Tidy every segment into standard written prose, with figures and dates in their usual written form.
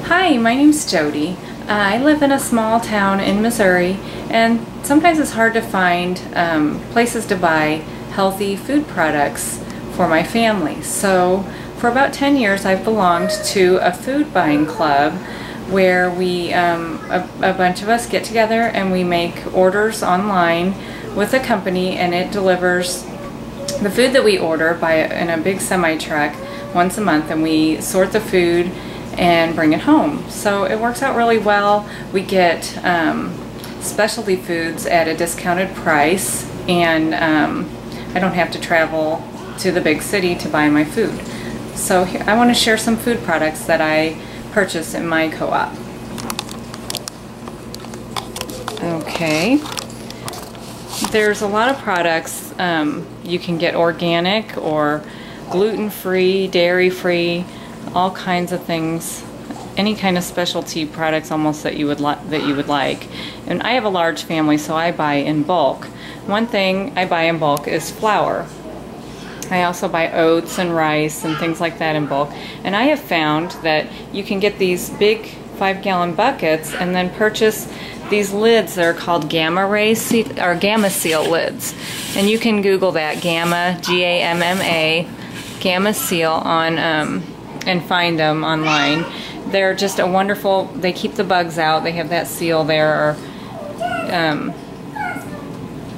Hi, my name's Jody. I live in a small town in Missouri, and sometimes it's hard to find places to buy healthy food products for my family. So for about 10 years I've belonged to a food buying club where we, a bunch of us get together and we make orders online with a company, and it delivers the food that we order in a big semi-truck once a month, and we sort the food and bring it home. So it works out really well. We get specialty foods at a discounted price, and I don't have to travel to the big city to buy my food. So here, I want to share some food products that I purchase in my co-op. Okay, there's a lot of products you can get organic or gluten-free, dairy-free, all kinds of things, any kind of specialty products almost that you would like. And I have a large family, so I buy in bulk. One thing I buy in bulk is flour. I also buy oats and rice and things like that in bulk. And I have found that you can get these big 5-gallon buckets and then purchase these lids that are called Gamma Seal lids. And you can Google that, Gamma, G-A-M-M-A, Gamma Seal on and find them online. They're just a wonderful, they keep the bugs out, they have that seal there, and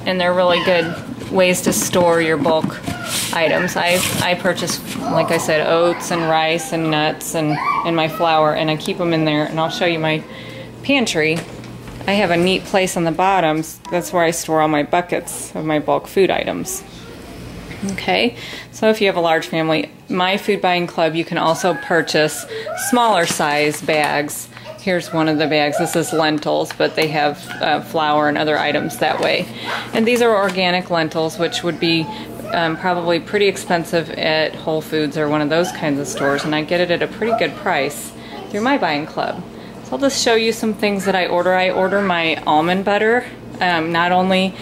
they're really good ways to store your bulk items. I purchase, like I said, oats and rice and nuts and my flour, and I keep them in there, and I'll show you my pantry. I have a neat place on the bottoms. That's where I store all my buckets of my bulk food items. Okay, so if you have a large family, my food buying club, you can also purchase smaller size bags. Here's one of the bags. This is lentils, but they have flour and other items that way. And these are organic lentils, which would be probably pretty expensive at Whole Foods or one of those kinds of stores, and I get it at a pretty good price through my buying club. So I'll just show you some things that I order. I order my almond butter. Not only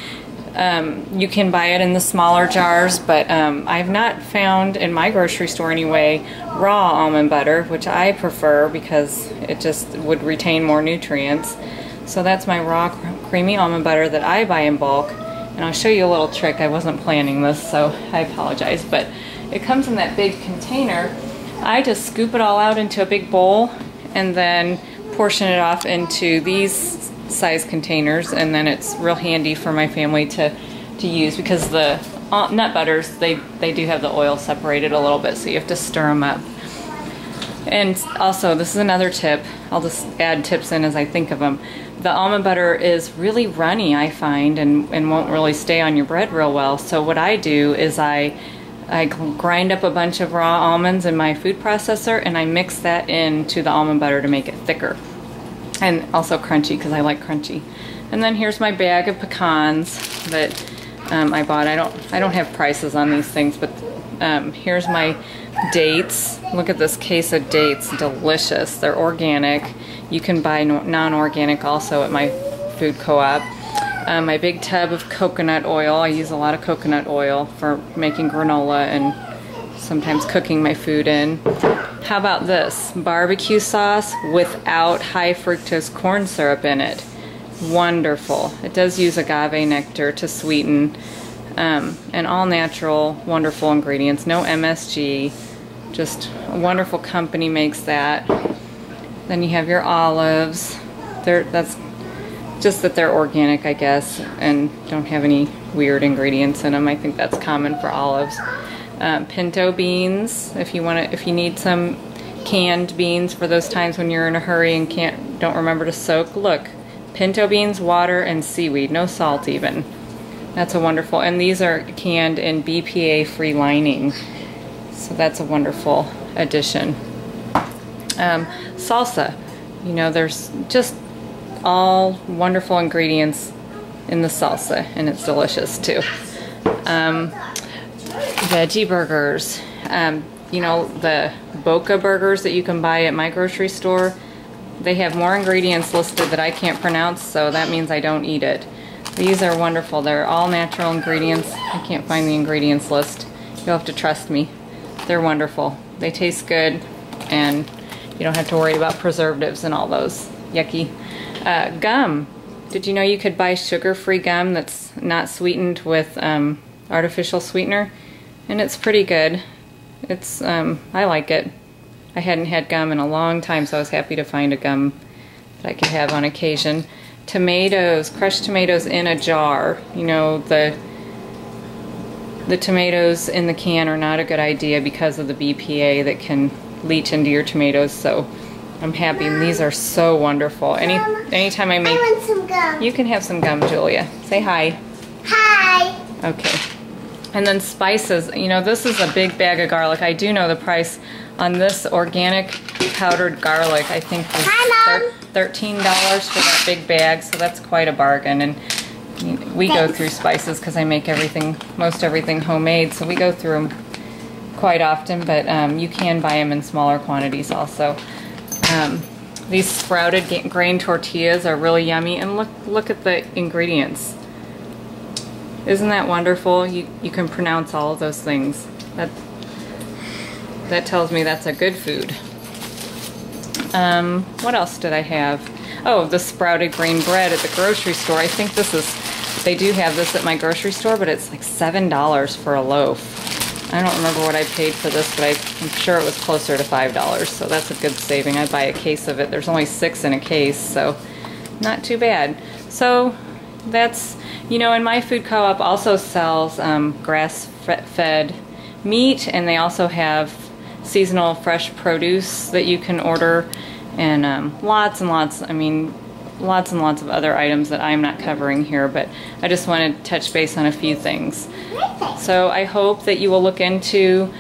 you can buy it in the smaller jars, but I've not found in my grocery store anyway raw almond butter, which I prefer because it just would retain more nutrients. So that's my raw creamy almond butter that I buy in bulk, and I'll show you a little trick. I wasn't planning this, so I apologize, but it comes in that big container. I just scoop it all out into a big bowl and then portion it off into these size containers, and then it's real handy for my family to use, because the nut butters, they do have the oil separated a little bit, so you have to stir them up. And also, this is another tip, I'll just add tips in as I think of them. The almond butter is really runny, I find, and won't really stay on your bread real well. So what I do is I grind up a bunch of raw almonds in my food processor, and I mix that into the almond butter to make it thicker. And also crunchy, because I like crunchy. And then here's my bag of pecans that I bought. I don't have prices on these things, but here's my dates. Look at this case of dates, delicious. They're organic. You can buy non-organic also at my food co-op. My big tub of coconut oil. I use a lot of coconut oil for making granola and sometimes cooking my food in. How about this? Barbecue sauce without high fructose corn syrup in it. Wonderful. It does use agave nectar to sweeten, and all natural, wonderful ingredients. No MSG. Just a wonderful company makes that. Then you have your olives. That's just that they're organic, I guess, and don't have any weird ingredients in them. I think that's common for olives. Pinto beans, if you need some canned beans for those times when you're in a hurry and don't remember to soak. Look, pinto beans, water, and seaweed, no salt even. That's a wonderful, and these are canned in BPA-free lining, so that's a wonderful addition. Salsa, you know, there's just all wonderful ingredients in the salsa, and it's delicious too. Veggie burgers, you know, the Boca burgers that you can buy at my grocery store, they have more ingredients listed that I can't pronounce, so that means I don't eat it. These are wonderful. They're all natural ingredients. I can't find the ingredients list. You'll have to trust me. They're wonderful. They taste good, and You don't have to worry about preservatives and all those yucky. Gum. Did you know you could buy sugar-free gum that's not sweetened with artificial sweetener? And it's pretty good. It's I like it. I hadn't had gum in a long time, so I was happy to find a gum that I could have on occasion. Tomatoes, crushed tomatoes in a jar. You know, the tomatoes in the can are not a good idea because of the BPA that can leach into your tomatoes, so I'm happy. Mom, these are so wonderful. Anytime I make... I want some gum. You can have some gum, Julia. Say hi. Hi. Okay. And then spices. You know, this is a big bag of garlic. I do know the price on this organic powdered garlic. I think was $13 for that big bag, so that's quite a bargain. And we go through spices because I make most everything homemade, so we go through them quite often, but you can buy them in smaller quantities also. These sprouted grain tortillas are really yummy, and look at the ingredients. Isn't that wonderful? You can pronounce all of those things. That tells me that's a good food. What else did I have? Oh, the sprouted grain bread at the grocery store. I think they do have this at my grocery store, but it's like $7 for a loaf. I don't remember what I paid for this, but I'm sure it was closer to $5, so that's a good saving. I buy a case of it. There's only 6 in a case, so not too bad. So that's, you know, and my food co-op also sells grass-fed meat, and they also have seasonal fresh produce that you can order, and lots and lots of other items that I'm not covering here, but I just want to touch base on a few things. So I hope that you will look into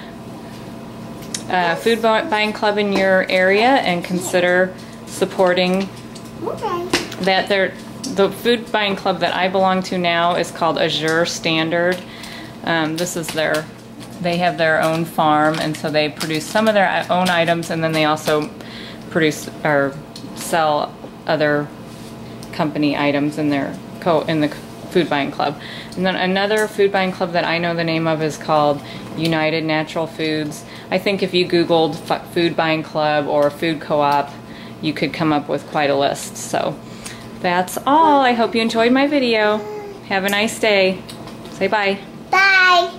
food buying club in your area and consider supporting that. The food buying club that I belong to now is called Azure Standard. They have their own farm, and so they produce some of their own items, and then they also produce or sell other company items in the food buying club. And then another food buying club that I know the name of is called United Natural Foods. I think if you googled food buying club or food co-op, you could come up with quite a list. So that's all. I hope you enjoyed my video. Have a nice day. Say bye. Bye.